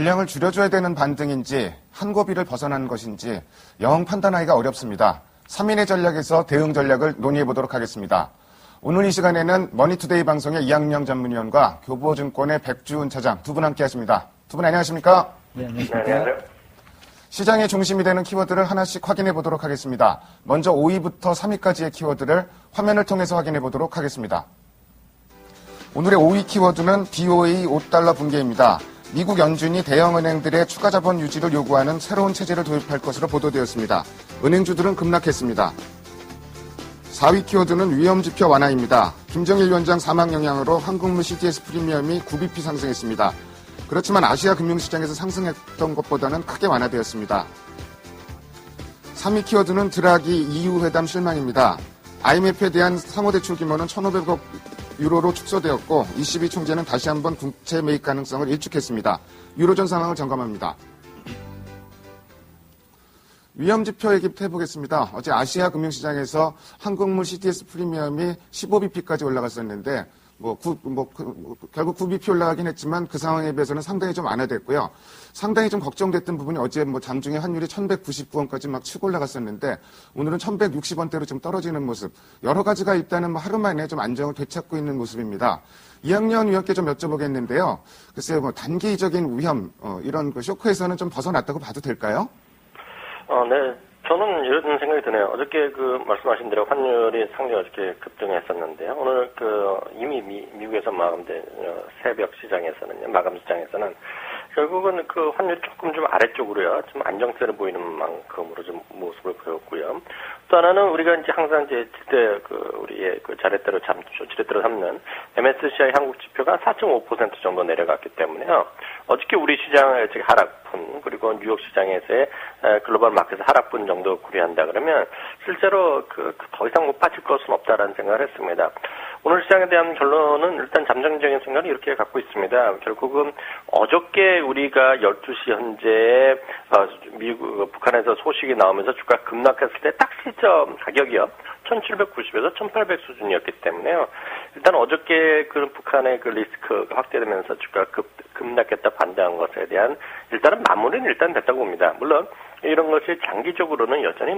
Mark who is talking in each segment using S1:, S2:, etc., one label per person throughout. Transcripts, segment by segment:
S1: 물량을 줄여줘야 되는 반등인지 한 고비를 벗어난 것인지 영 판단하기가 어렵습니다. 3인의 전략에서 대응 전략을 논의해보도록 하겠습니다. 오늘 이 시간에는 머니투데이 방송의 이학령 전문위원과 교보증권의 백주훈 차장 두 분 함께하십니다. 두 분 안녕하십니까?
S2: 네, 안녕하세요.
S1: 시장의 중심이 되는 키워드를 하나씩 확인해 보도록 하겠습니다. 먼저 5위부터 3위까지의 키워드를 화면을 통해서 확인해 보도록 하겠습니다. 오늘의 5위 키워드는 BOE 5달러 붕괴입니다. 미국 연준이 대형은행들의 추가 자본 유지를 요구하는 새로운 체제를 도입할 것으로 보도되었습니다. 은행주들은 급락했습니다. 4위 키워드는 위험지표 완화입니다. 김정일 위원장 사망 영향으로 한국물 CDS 프리미엄이 9bp 상승했습니다. 그렇지만 아시아 금융시장에서 상승했던 것보다는 크게 완화되었습니다. 3위 키워드는 드라기 EU 회담 실망입니다. IMF에 대한 상호대출 규모는 1,500억 유로로 축소되었고 ECB 총재는 다시 한번 국채 매입 가능성을 일축했습니다. 유로존 상황을 점검합니다. 위험지표 얘기부터 해보겠습니다. 어제 아시아 금융시장에서 한국물 CDS 프리미엄이 15bp까지 올라갔었는데 결국 9bp 올라가긴 했지만 그 상황에 비해서는 상당히 좀 완화됐고요. 상당히 좀 걱정됐던 부분이 어제 장중에 환율이 1,199원까지 막 치고 올라갔었는데 오늘은 1,160원대로 좀 떨어지는 모습. 여러 가지가 일단은 하루 만에 좀 안정을 되찾고 있는 모습입니다. 이학년 위원께 좀 여쭤보겠는데요. 글쎄요, 단기적인 위험, 이런 쇼크에서는 좀 벗어났다고 봐도 될까요?
S2: 네. 저는 이런 생각이 드네요. 어저께 말씀하신 대로 환율이 상당히 어저께 급등했었는데요. 오늘 이미 미국에서 마감된 새벽 시장에서는, 마감 시장에서는 결국은 환율이 조금 좀 아래쪽으로요. 좀 안정세를 보이는 만큼으로 좀 모습을 보였고요. 또 하나는 우리가 이제 항상 우리의 지렛대로 삼는 MSCI 한국 지표가 4.5% 정도 내려갔기 때문에요. 어저께 우리 시장의 하락분, 그리고 뉴욕 시장에서의 글로벌 마켓 하락분 정도 고려한다 그러면 실제로 더 이상 못 빠질 것은 없다라는 생각을 했습니다. 오늘 시장에 대한 결론은 일단 잠정적인 생각을 이렇게 갖고 있습니다. 결국은 어저께 우리가 12시 현재 북한에서 소식이 나오면서 주가 급락했을 때 딱 시점 가격이요. 1790에서 1800 수준이었기 때문에요. 일단 어저께 북한의 리스크가 확대되면서 주가 급락했다 반대한 것에 대한 일단은 마무리는 일단 됐다고 봅니다. 물론 이런 것이 장기적으로는 여전히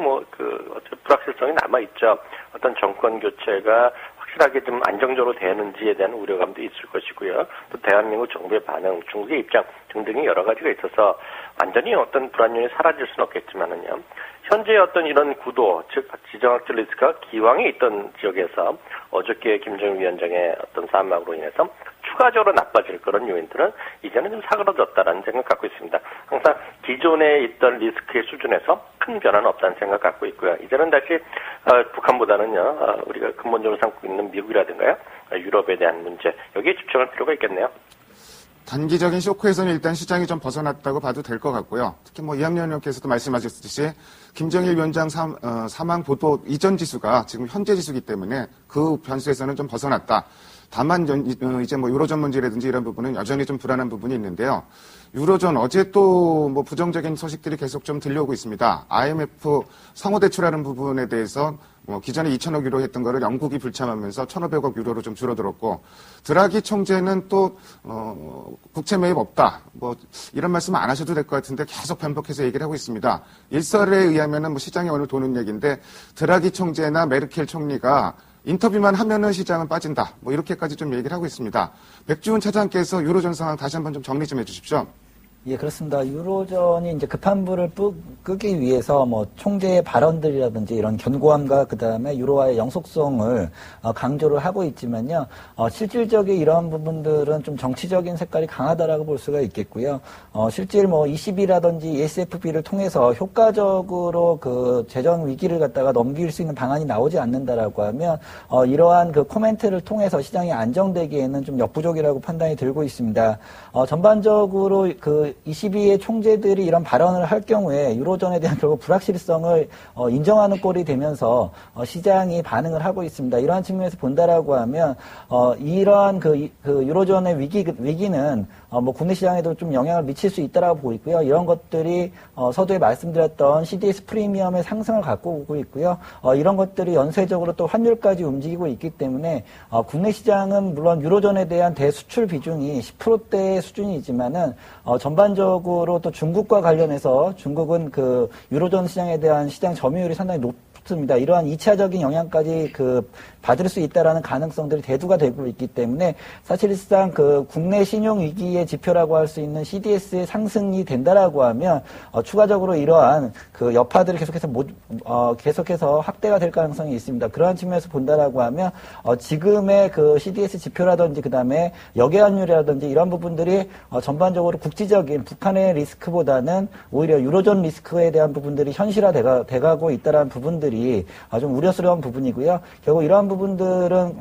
S2: 불확실성이 남아있죠. 어떤 정권 교체가 확실하게 좀 안정적으로 되는지에 대한 우려감도 있을 것이고요. 또 대한민국 정부의 반응, 중국의 입장 등등이 여러 가지가 있어서 완전히 어떤 불안율이 사라질 수는 없겠지만은요. 현재 어떤 이런 구도, 즉 지정학적 리스크가 기왕에 있던 지역에서 어저께 김정일 위원장의 어떤 사망으로 인해서 추가적으로 나빠질 그런 요인들은 이제는 좀 사그러졌다라는 생각 갖고 있습니다. 항상 기존에 있던 리스크의 수준에서 큰 변화는 없다는 생각 갖고 있고요. 이제는 다시 북한보다는요, 우리가 근본적으로 삼고 있는 미국이라든가요, 유럽에 대한 문제, 여기에 집중할 필요가 있겠네요.
S1: 단기적인 쇼크에서는 일단 시장이 좀 벗어났다고 봐도 될 것 같고요. 특히 이학년 의원께서도 말씀하셨듯이 김정일 위원장 사망 보도 이전 지수가 지금 현재 지수이기 때문에 그 변수에서는 좀 벗어났다. 다만 이제 유로존 문제라든지 이런 부분은 여전히 좀 불안한 부분이 있는데요. 유로존 어제 또 부정적인 소식들이 계속 좀 들려오고 있습니다. IMF 상호대출하는 부분에 대해서 기존에 2,000억 유로 했던 거를 영국이 불참하면서 1,500억 유로로 좀 줄어들었고 드라기 총재는 또 국채 매입 없다. 이런 말씀 안 하셔도 될 것 같은데 계속 반복해서 얘기를 하고 있습니다. 일설에 의하면은 시장에 오늘 도는 얘기인데 드라기 총재나 메르켈 총리가 인터뷰만 하면은 시장은 빠진다. 이렇게까지 좀 얘기를 하고 있습니다. 백주훈 차장께서 유로존 상황 다시 한번 좀 정리 좀 해주십시오.
S3: 예, 그렇습니다. 유로존이 이제 급한 불을 끄기 위해서 총재의 발언들이라든지 이런 견고함과 그다음에 유로화의 영속성을 강조를 하고 있지만요. 실질적인 이러한 부분들은 좀 정치적인 색깔이 강하다라고 볼 수가 있겠고요. 실질 ECB라든지 ESFB를 통해서 효과적으로 재정 위기를 갖다가 넘길 수 있는 방안이 나오지 않는다라고 하면 이러한 코멘트를 통해서 시장이 안정되기에는 좀 역부족이라고 판단이 들고 있습니다. 전반적으로 22의 총재들이 이런 발언을 할 경우에 유로존에 대한 결국 불확실성을 인정하는 꼴이 되면서 시장이 반응을 하고 있습니다. 이러한 측면에서 본다라고 하면 이러한 유로존의 위기는 국내 시장에도 좀 영향을 미칠 수 있다라고 보고 있고요. 이런 것들이 서두에 말씀드렸던 CDS 프리미엄의 상승을 갖고 오고 있고요. 이런 것들이 연쇄적으로 또 환율까지 움직이고 있기 때문에 국내 시장은 물론 유로존에 대한 대수출 비중이 10%대의 수준이지만은 전반 전반적으로 또 중국과 관련해서 중국은 그 유로존 시장에 대한 시장 점유율이 상당히 높습니다. 이러한 2차적인 영향까지 받을 수 있다라는 가능성들이 대두가 되고 있기 때문에 사실상 국내 신용 위기의 지표라고 할 수 있는 CDS의 상승이 된다라고 하면 추가적으로 이러한 여파들이 계속해서 확대가 될 가능성이 있습니다. 그러한 측면에서 본다라고 하면 지금의 CDS 지표라든지 그다음에 역외환율이라든지 이런 부분들이 전반적으로 국지적인 북한의 리스크보다는 오히려 유로존 리스크에 대한 부분들이 현실화돼가고 있다라는 부분들이 좀 우려스러운 부분이고요. 결국 이러한 부분들은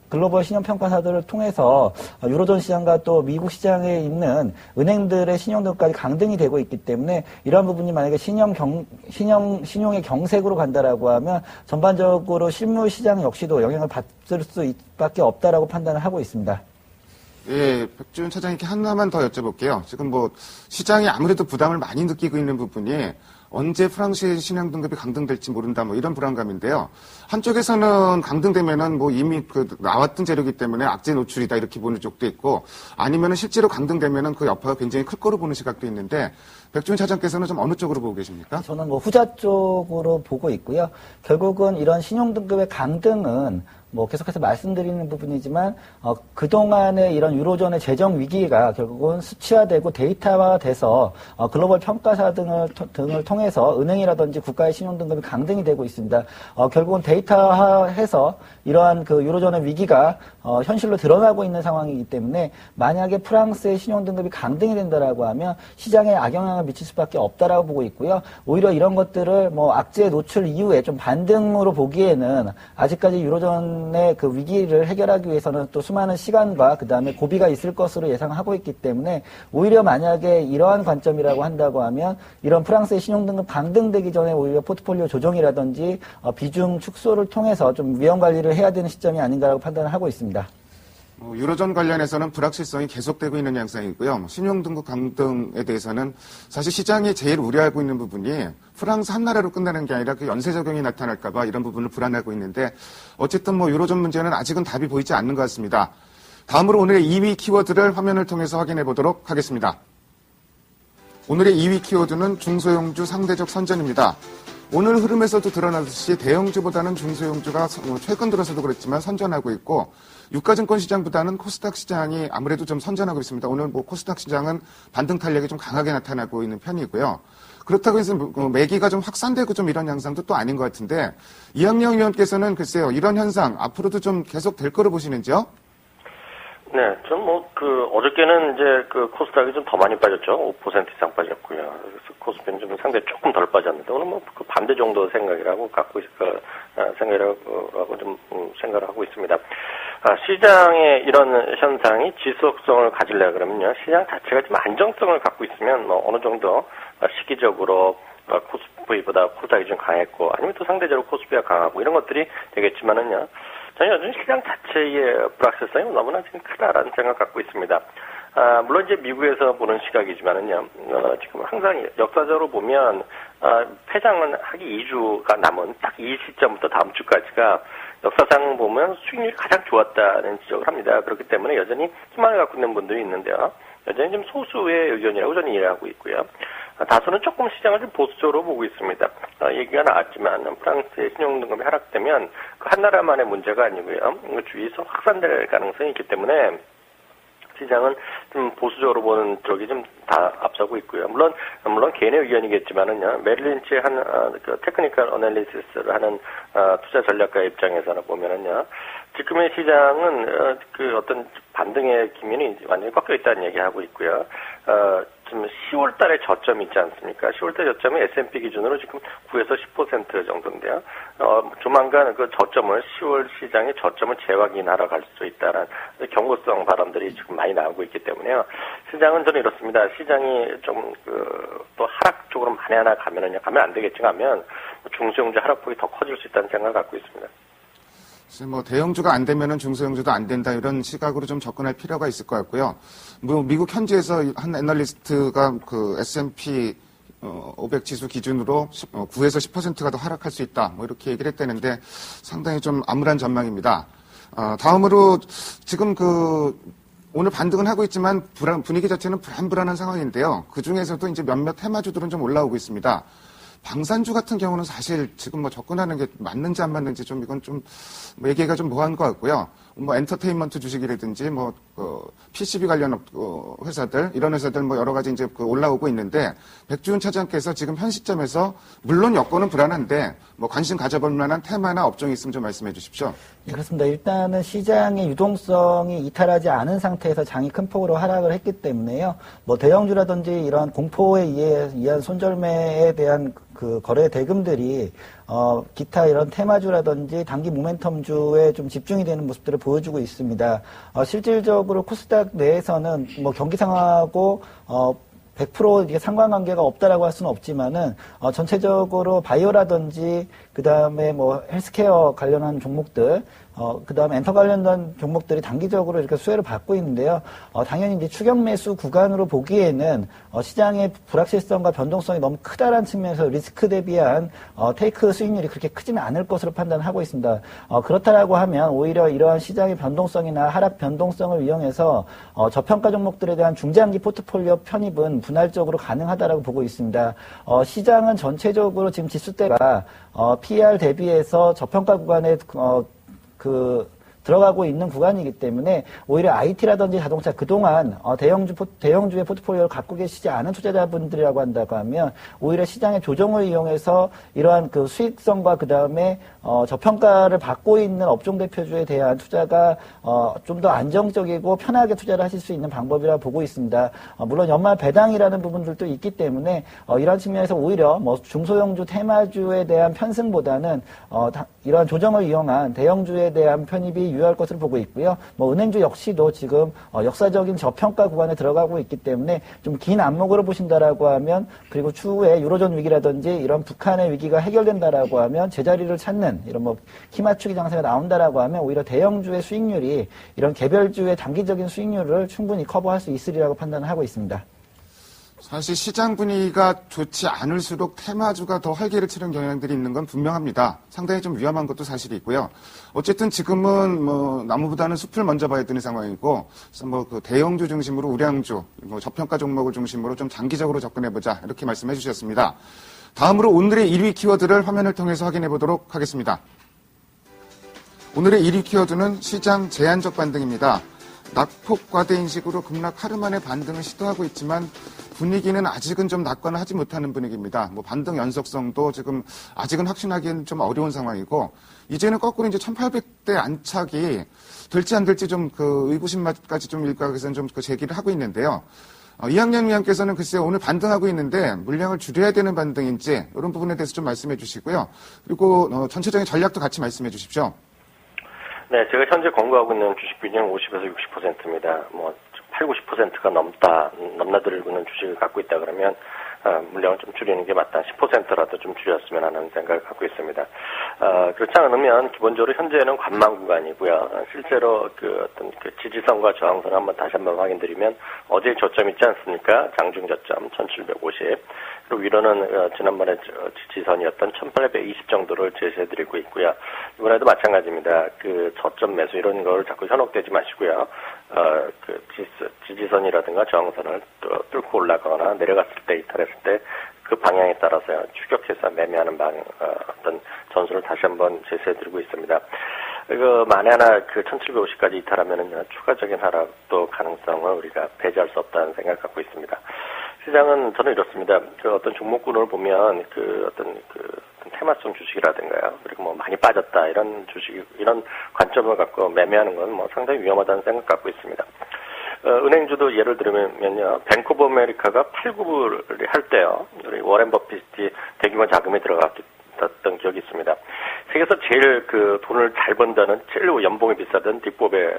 S3: 글로벌 신용평가사들을 통해서 유로존 시장과 또 미국 시장에 있는 은행들의 신용등급까지 강등이 되고 있기 때문에 이러한 부분이 만약에 신용의 경색으로 간다라고 하면 전반적으로 실물 시장 역시도 영향을 받을 수밖에 없다라고 판단을 하고 있습니다.
S1: 예, 백준 차장님께 하나만 더 여쭤볼게요. 지금 시장이 아무래도 부담을 많이 느끼고 있는 부분이 언제 프랑스의 신용 등급이 강등될지 모른다, 이런 불안감인데요. 한쪽에서는 강등되면은 이미 나왔던 재료이기 때문에 악재 노출이다, 이렇게 보는 쪽도 있고, 아니면은 실제로 강등되면은 그 여파가 굉장히 클 거로 보는 시각도 있는데, 백준 차장께서는 좀 어느 쪽으로 보고 계십니까?
S3: 저는 후자 쪽으로 보고 있고요. 결국은 이런 신용 등급의 강등은 계속해서 말씀드리는 부분이지만 그동안의 이런 유로존의 재정 위기가 결국은 수치화되고 데이터화돼서 글로벌 평가사 등을 통해서 은행이라든지 국가의 신용등급이 강등이 되고 있습니다. 결국은 데이터화해서 이러한 유로존의 위기가 현실로 드러나고 있는 상황이기 때문에 만약에 프랑스의 신용등급이 강등이 된다라고 하면 시장에 악영향을 미칠 수밖에 없다라고 보고 있고요. 오히려 이런 것들을 악재 노출 이후에 좀 반등으로 보기에는 아직까지 유로존 의 위기를 해결하기 위해서는 또 수많은 시간과 그 다음에 고비가 있을 것으로 예상하고 있기 때문에 오히려 만약에 이러한 관점이라고 한다고 하면 이런 프랑스의 신용등급 강등되기 전에 오히려 포트폴리오 조정이라든지 비중 축소를 통해서 좀 위험 관리를 해야 되는 시점이 아닌가라고 판단을 하고 있습니다.
S1: 유로존 관련해서는 불확실성이 계속되고 있는 양상이고요. 신용등급 강등에 대해서는 사실 시장이 제일 우려하고 있는 부분이 프랑스 한 나라로 끝나는 게 아니라 연쇄 적용이 나타날까봐 이런 부분을 불안해하고 있는데 어쨌든 유로존 문제는 아직은 답이 보이지 않는 것 같습니다. 다음으로 오늘의 2위 키워드를 화면을 통해서 확인해 보도록 하겠습니다. 오늘의 2위 키워드는 중소형주 상대적 선전입니다. 오늘 흐름에서도 드러나듯이 대형주보다는 중소형주가 최근 들어서도 그렇지만 선전하고 있고 유가증권 시장보다는 코스닥 시장이 아무래도 좀 선전하고 있습니다. 오늘 코스닥 시장은 반등 탄력이 좀 강하게 나타나고 있는 편이고요. 그렇다고 해서 매기가 좀 확산되고 좀 이런 양상도 또 아닌 것 같은데 이학영 의원께서는 글쎄요 이런 현상 앞으로도 좀 계속 될 거로 보시는지요?
S2: 네, 전 어저께는 이제 코스닥이 좀 더 많이 빠졌죠. 5% 이상 빠졌고요. 그래서 코스피는 좀 상당히 조금 덜 빠졌는데, 오늘 반대 정도 생각이라고 생각을 하고 있습니다. 시장의 이런 현상이 지속성을 가지려고 그러면요. 시장 자체가 좀 안정성을 갖고 있으면 어느 정도 시기적으로 코스피보다 코스닥이 좀 강했고, 아니면 또 상대적으로 코스피가 강하고 이런 것들이 되겠지만은요. 저는 여전히 시장 자체의 불확실성이 너무나 지금 크다라는 생각을 갖고 있습니다. 물론 이제 미국에서 보는 시각이지만은요, 지금 항상 역사적으로 보면, 폐장은 하기 2주가 남은 딱 이 시점부터 다음 주까지가 역사상 보면 수익률이 가장 좋았다는 지적을 합니다. 그렇기 때문에 여전히 희망을 갖고 있는 분들이 있는데요. 여전히 좀 소수의 의견이라고 저는 이해하고 있고요. 다수는 조금 시장을 좀 보수적으로 보고 있습니다. 얘기가 나왔지만 프랑스의 신용등급이 하락되면 그 한 나라만의 문제가 아니고요. 주위에서 확산될 가능성이 있기 때문에 시장은 좀 보수적으로 보는 쪽이 좀 다 앞서고 있고요. 물론 개인의 의견이겠지만은요. 메릴린치의 테크니컬 어널리시스를 하는 투자 전략가 입장에서는 보면은요. 지금의 시장은 어떤 반등의 기미는 완전히 꺾여 있다는 얘기하고 있고요. 지금 10월 달에 저점이 있지 않습니까? 10월 달 저점이 S&P 기준으로 지금 9에서 10% 정도인데요. 조만간 그 저점을 10월 시장의 저점을 재확인하러 갈 수 있다는 경고성 발언들이 지금 많이 나오고 있기 때문에요. 시장은 저는 이렇습니다. 시장이 좀 또 하락 쪽으로 만에 하나 가면 안 되겠지만 중소형주 하락폭이 더 커질 수 있다는 생각을 갖고 있습니다.
S1: 대형주가 안 되면은 중소형주도 안 된다 이런 시각으로 좀 접근할 필요가 있을 것 같고요. 미국 현지에서 한 애널리스트가 S&P 500 지수 기준으로 9에서 10%가 더 하락할 수 있다. 이렇게 얘기를 했다는데 상당히 좀 암울한 전망입니다. 다음으로 지금 오늘 반등은 하고 있지만 분위기 자체는 불안불안한 상황인데요. 그 중에서도 이제 몇몇 테마주들은 좀 올라오고 있습니다. 방산주 같은 경우는 사실 지금 뭐 접근하는 게 맞는지 안 맞는지 좀 이건 좀 얘기가 좀 모호한 것 같고요. 뭐 엔터테인먼트 주식이라든지 뭐 PCB 관련 회사들 이런 회사들 뭐 여러 가지 이제 올라오고 있는데 백주훈 차장께서 지금 현 시점에서 물론 여건은 불안한데 뭐 관심 가져볼 만한 테마나 업종이 있으면 좀 말씀해 주십시오.
S3: 네, 그렇습니다. 일단은 시장의 유동성이 이탈하지 않은 상태에서 장이 큰 폭으로 하락을 했기 때문에요. 뭐 대형주라든지 이런 공포에 의한 손절매에 대한 그 거래 대금들이 기타 이런 테마주라든지 단기 모멘텀주에 좀 집중이 되는 모습들을 보여주고 있습니다. 실질적으로 코스닥 내에서는 뭐 경기 상황하고 100% 이게 상관관계가 없다라고 할 수는 없지만은 전체적으로 바이오라든지 그다음에 뭐 헬스케어 관련한 종목들 그다음에 엔터 관련된 종목들이 단기적으로 이렇게 수혜를 받고 있는데요. 당연히 이제 추격 매수 구간으로 보기에는 시장의 불확실성과 변동성이 너무 크다라는 측면에서 리스크 대비한 테이크 수익률이 그렇게 크지는 않을 것으로 판단하고 있습니다. 그렇다라고 하면 오히려 이러한 시장의 변동성이나 하락 변동성을 이용해서 저평가 종목들에 대한 중장기 포트폴리오 편입은 분할적으로 가능하다라고 보고 있습니다. 시장은 전체적으로 지금 지수대가 PER 대비해서 저평가 구간에 들어가고 있는 구간이기 때문에 오히려 IT라든지 자동차 그동안 대형주의 포트폴리오를 갖고 계시지 않은 투자자분들이라고 한다고 하면 오히려 시장의 조정을 이용해서 이러한 그 수익성과 그 다음에 저평가를 받고 있는 업종 대표주에 대한 투자가 좀 더 안정적이고 편하게 투자를 하실 수 있는 방법이라 보고 있습니다. 물론 연말 배당이라는 부분들도 있기 때문에 이런 측면에서 오히려 뭐 중소형주 테마주에 대한 편승보다는 이러한 조정을 이용한 대형주에 대한 편입이 유효할 것으로 보고 있고요. 뭐 은행주 역시도 지금 역사적인 저평가 구간에 들어가고 있기 때문에 좀 긴 안목으로 보신다라고 하면 그리고 추후에 유로존 위기라든지 이런 북한의 위기가 해결된다라고 하면 제자리를 찾는 이런 뭐 키맞추기 장세가 나온다라고 하면 오히려 대형주의 수익률이 이런 개별주의 단기적인 수익률을 충분히 커버할 수 있으리라고 판단을 하고 있습니다.
S1: 사실 시장 분위기가 좋지 않을수록 테마주가 더 활기를 치는 경향들이 있는 건 분명합니다. 상당히 좀 위험한 것도 사실이고요. 어쨌든 지금은 뭐 나무보다는 숲을 먼저 봐야 되는 상황이고, 그래서 뭐 그 대형주 중심으로 우량주, 뭐 저평가 종목을 중심으로 좀 장기적으로 접근해보자 이렇게 말씀해 주셨습니다. 다음으로 오늘의 1위 키워드를 화면을 통해서 확인해 보도록 하겠습니다. 오늘의 1위 키워드는 시장 제한적 반등입니다. 낙폭 과대 인식으로 급락 하루 만에 반등을 시도하고 있지만 분위기는 아직은 좀 낙관을 하지 못하는 분위기입니다. 뭐 반등 연속성도 지금 아직은 확신하기는 좀 어려운 상황이고 이제는 거꾸로 이제 1800대 안착이 될지 안 될지 좀 그 의구심까지 좀 일각에서는 좀 그 제기를 하고 있는데요. 이학년 위원께서는 글쎄 오늘 반등하고 있는데 물량을 줄여야 되는 반등인지 이런 부분에 대해서 좀 말씀해 주시고요. 그리고 전체적인 전략도 같이 말씀해 주십시오.
S2: 네, 제가 현재 권고하고 있는 주식 비중은 50에서 60%입니다. 뭐 8, 90%가 넘나들고 있는 주식을 갖고 있다 그러면 물량을 좀 줄이는 게 맞다. 10%라도 좀 줄였으면 하는 생각을 갖고 있습니다. 그렇지 않으면 기본적으로 현재는 관망 구간이고요. 실제로 그 어떤 그 지지선과 저항선을 다시 한번 확인드리면 어제 저점 있지 않습니까? 장중 저점 1750. 그리고 위로는 지난번에 지지선이었던 1820 정도를 제시해드리고 있고요. 이번에도 마찬가지입니다. 그 저점 매수 이런 걸 자꾸 현혹되지 마시고요. 그 지지선이라든가 저항선을 뚫고 올라가거나 내려갔을 때 이탈했을 때 그 방향에 따라서 추격해서 매매하는 어떤 전술을 다시 한번 제시해드리고 있습니다. 만에 하나 그 1750까지 이탈하면은 추가적인 하락도 가능성을 우리가 배제할 수 없다는 생각을 갖고 있습니다. 시장은 저는 이렇습니다. 그 어떤 종목군을 보면 어떤 테마성 주식이라든가요. 그리고 뭐 많이 빠졌다 이런 이런 관점을 갖고 매매하는 건 뭐 상당히 위험하다는 생각 갖고 있습니다. 은행주도 예를 들면요. 뱅크 오브 아메리카가 8구를 할 때요. 우리 워렌 버핏이 대규모 자금이 들어갔던 기억이 있습니다. 세계에서 제일 그 돈을 잘 번다는 제일 연봉이 비싸던 딥보베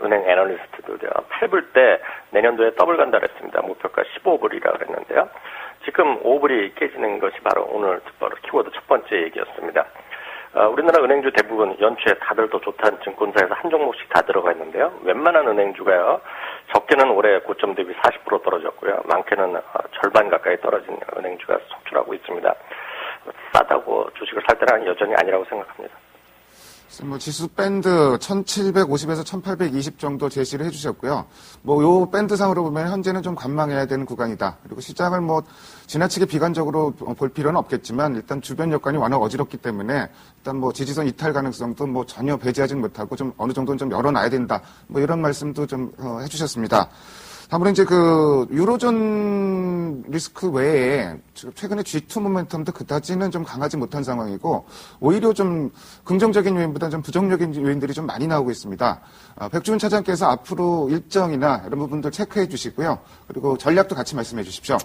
S2: 은행 애널리스트도요. 8불 때 내년도에 더블 간다 그랬습니다. 목표가 15불이라고 그랬는데요. 지금 5불이 깨지는 것이 바로 오늘 키워드 첫 번째 얘기였습니다. 우리나라 은행주 대부분 연초에 다들 더 좋다는 증권사에서 한 종목씩 다 들어가 있는데요. 웬만한 은행주가요. 적게는 올해 고점 대비 40% 떨어졌고요. 많게는 절반 가까이 떨어진 은행주가 속출하고 있습니다. 싸다고 주식을 살 때는 여전히 아니라고 생각합니다.
S1: 뭐 지수 밴드 1750에서 1820 정도 제시를 해주셨고요. 뭐 요 밴드상으로 보면 현재는 좀 관망해야 되는 구간이다. 그리고 시장을 뭐 지나치게 비관적으로 볼 필요는 없겠지만 일단 주변 여건이 워낙 어지럽기 때문에 일단 뭐 지지선 이탈 가능성도 뭐 전혀 배제하지는 못하고 좀 어느 정도는 좀 열어놔야 된다. 뭐 이런 말씀도 좀 해주셨습니다. 다음으로 이제 그 유로존 리스크 외에 최근에 G2 모멘텀도 그다지는 좀 강하지 못한 상황이고 오히려 좀 긍정적인 요인보다 좀 부정적인 요인들이 좀 많이 나오고 있습니다. 백주훈 차장께서 앞으로 일정이나 이런 부분들 체크해 주시고요. 그리고 전략도 같이 말씀해 주십시오.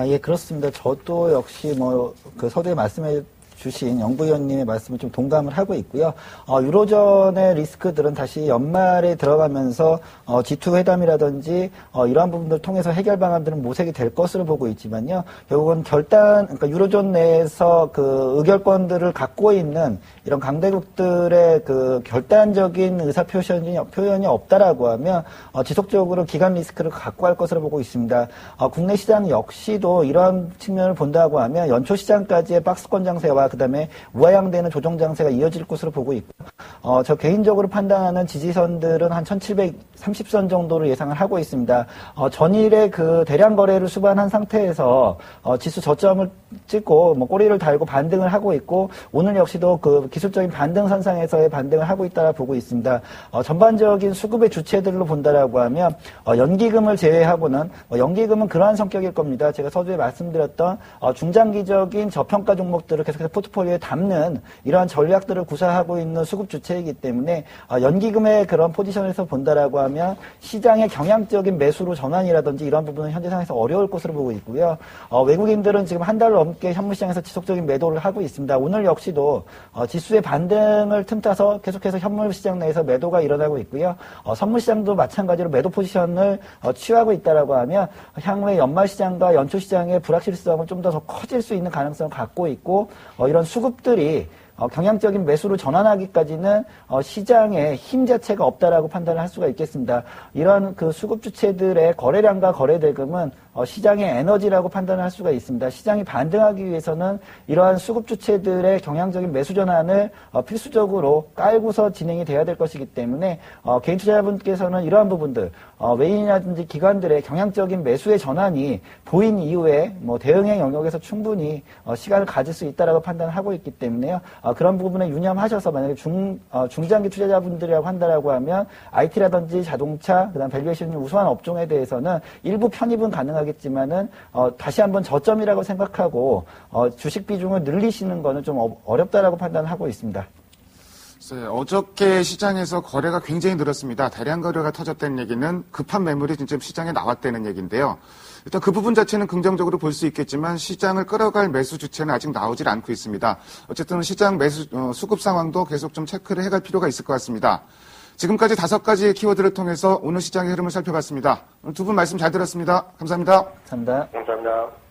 S3: 예, 그렇습니다. 저도 역시 뭐 그 서두에 말씀해 주신 연구위원님의 말씀을 좀 동감을 하고 있고요. 유로존의 리스크들은 다시 연말에 들어가면서 G2 회담이라든지 이러한 부분들을 통해서 해결 방안들은 모색이 될 것으로 보고 있지만요. 결국은 그러니까 유로존 내에서 그 의결권들을 갖고 있는 이런 강대국들의 그 결단적인 의사 표현이 없다라고 하면 지속적으로 기간 리스크를 갖고 갈 것으로 보고 있습니다. 국내 시장 역시도 이러한 측면을 본다고 하면 연초 시장까지의 박스권 장세와 그다음에 우하향되는 조정 장세가 이어질 것으로 보고 있고, 저 개인적으로 판단하는 지지선들은 한 1730선 정도를 예상을 하고 있습니다. 전일에 그 대량 거래를 수반한 상태에서 지수 저점을 찍고 뭐 꼬리를 달고 반등을 하고 있고, 오늘 역시도 그 기술적인 반등 선상에서의 반등을 하고 있다라 보고 있습니다. 전반적인 수급의 주체들로 본다라고 하면 연기금을 제외하고는 연기금은 그러한 성격일 겁니다. 제가 서두에 말씀드렸던 중장기적인 저평가 종목들을 계속해서 포트폴리오에 담는 이러한 전략들을 구사하고 있는 수급 주체이기 때문에 연기금의 그런 포지션에서 본다라고 하면 시장의 경향적인 매수로 전환이라든지 이러한 부분은 현재 상황에서 어려울 것으로 보고 있고요. 외국인들은 지금 한 달 넘게 현물시장에서 지속적인 매도를 하고 있습니다. 오늘 역시도 지수의 반등을 틈타서 계속해서 현물시장 내에서 매도가 일어나고 있고요. 선물시장도 마찬가지로 매도 포지션을 취하고 있다라고 하면 향후에 연말시장과 연초시장의 불확실성은 좀 더 커질 수 있는 가능성을 갖고 있고, 이런 수급들이 경향적인 매수로 전환하기까지는 시장에 힘 자체가 없다라고 판단을 할 수가 있겠습니다. 이런 그 수급 주체들의 거래량과 거래 대금은 시장의 에너지라고 판단을 할 수가 있습니다. 시장이 반등하기 위해서는 이러한 수급 주체들의 경향적인 매수 전환을 필수적으로 깔고서 진행이 돼야 될 것이기 때문에 개인 투자자분께서는 이러한 부분들, 외인이라든지 기관들의 경향적인 매수의 전환이 보인 이후에 뭐 대응의 영역에서 충분히 시간을 가질 수 있다라고 판단을 하고 있기 때문에요. 그런 부분에 유념하셔서 만약에 중장기 투자자분들이라고 한다라고 하면 IT라든지 자동차, 그다음 밸류에이션이 우수한 업종에 대해서는 일부 편입은 가능하겠지만은 다시 한번 저점이라고 생각하고 주식 비중을 늘리시는 거는 좀 어렵다라고 판단하고 있습니다.
S1: 네, 어저께 시장에서 거래가 굉장히 늘었습니다. 대량 거래가 터졌다는 얘기는 급한 매물이 진짜 시장에 나왔다는 얘기인데요. 일단 그 부분 자체는 긍정적으로 볼 수 있겠지만 시장을 끌어갈 매수 주체는 아직 나오질 않고 있습니다. 어쨌든 시장 매수 수급 상황도 계속 좀 체크를 해갈 필요가 있을 것 같습니다. 지금까지 5가지의 키워드를 통해서 오늘 시장의 흐름을 살펴봤습니다. 두 분 말씀 잘 들었습니다. 감사합니다.
S3: 감사합니다.
S2: 감사합니다.